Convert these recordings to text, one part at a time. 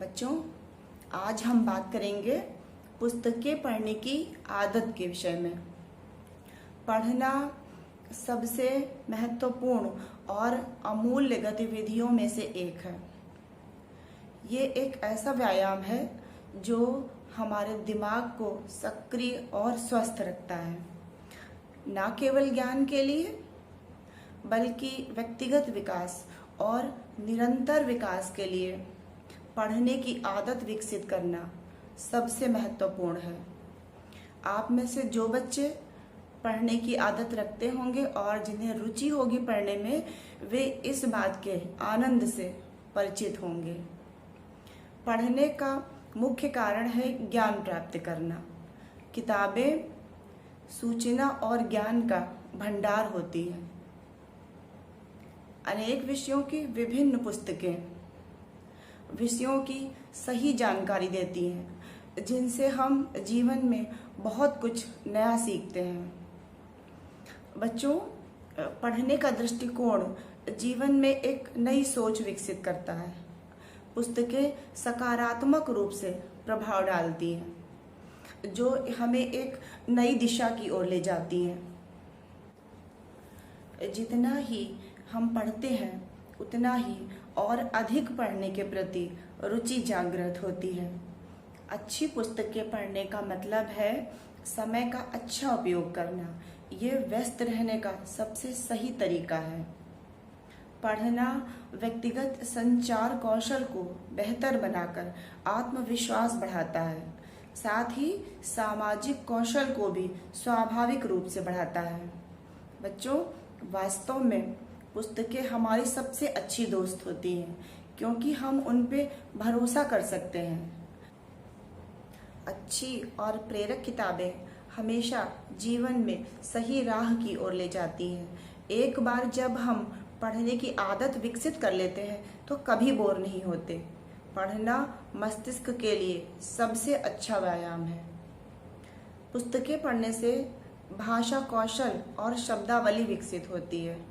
बच्चों, आज हम बात करेंगे पुस्तकें पढ़ने की आदत के विषय में। पढ़ना सबसे महत्वपूर्ण और अमूल्य गतिविधियों में से एक है। ये एक ऐसा व्यायाम है जो हमारे दिमाग को सक्रिय और स्वस्थ रखता है, न केवल ज्ञान के लिए बल्कि व्यक्तिगत विकास और निरंतर विकास के लिए पढ़ने की आदत विकसित करना सबसे महत्वपूर्ण है। आप में से जो बच्चे पढ़ने की आदत रखते होंगे और जिन्हें रुचि होगी पढ़ने में, वे इस बात के आनंद से परिचित होंगे। पढ़ने का मुख्य कारण है ज्ञान प्राप्त करना। किताबें सूचना और ज्ञान का भंडार होती है। अनेक विषयों की विभिन्न पुस्तकें विषयों की सही जानकारी देती हैं, जिनसे हम जीवन में बहुत कुछ नया सीखते हैं। बच्चों, पढ़ने का दृष्टिकोण जीवन में एक नई सोच विकसित करता है। पुस्तकें सकारात्मक रूप से प्रभाव डालती हैं, जो हमें एक नई दिशा की ओर ले जाती हैं। जितना ही हम पढ़ते हैं उतना ही और अधिक पढ़ने के प्रति रुचि जागृत होती है। अच्छी पुस्तकें पढ़ने का मतलब है समय का अच्छा उपयोग करना। ये व्यस्त रहने का सबसे सही तरीका है। पढ़ना व्यक्तिगत संचार कौशल को बेहतर बनाकर आत्मविश्वास बढ़ाता है, साथ ही सामाजिक कौशल को भी स्वाभाविक रूप से बढ़ाता है। बच्चों, वास्तव में पुस्तकें हमारी सबसे अच्छी दोस्त होती हैं, क्योंकि हम उन पे भरोसा कर सकते हैं। अच्छी और प्रेरक किताबें हमेशा जीवन में सही राह की ओर ले जाती हैं। एक बार जब हम पढ़ने की आदत विकसित कर लेते हैं तो कभी बोर नहीं होते। पढ़ना मस्तिष्क के लिए सबसे अच्छा व्यायाम है। पुस्तकें पढ़ने से भाषा कौशल और शब्दावली विकसित होती है।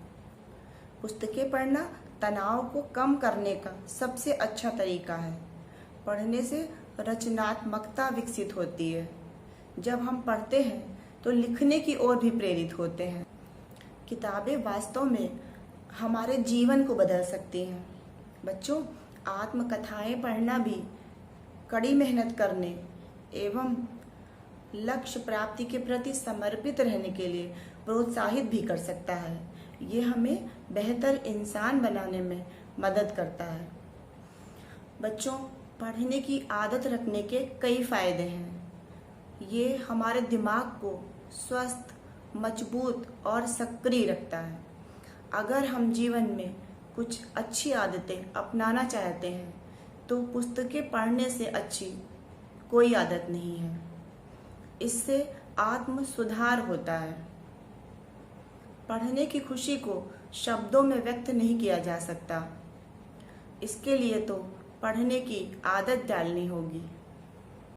पुस्तकें पढ़ना तनाव को कम करने का सबसे अच्छा तरीका है। पढ़ने से रचनात्मकता विकसित होती है। जब हम पढ़ते हैं तो लिखने की ओर भी प्रेरित होते हैं। किताबें वास्तव में हमारे जीवन को बदल सकती हैं। बच्चों, आत्मकथाएं पढ़ना भी कड़ी मेहनत करने एवं लक्ष्य प्राप्ति के प्रति समर्पित रहने के लिए प्रोत्साहित भी कर सकता है। ये हमें बेहतर इंसान बनाने में मदद करता है। बच्चों, पढ़ने की आदत रखने के कई फायदे हैं। ये हमारे दिमाग को स्वस्थ, मजबूत और सक्रिय रखता है। अगर हम जीवन में कुछ अच्छी आदतें अपनाना चाहते हैं तो पुस्तकें पढ़ने से अच्छी कोई आदत नहीं है। इससे आत्म सुधार होता है। पढ़ने की खुशी को शब्दों में व्यक्त नहीं किया जा सकता। इसके लिए तो पढ़ने की आदत डालनी होगी।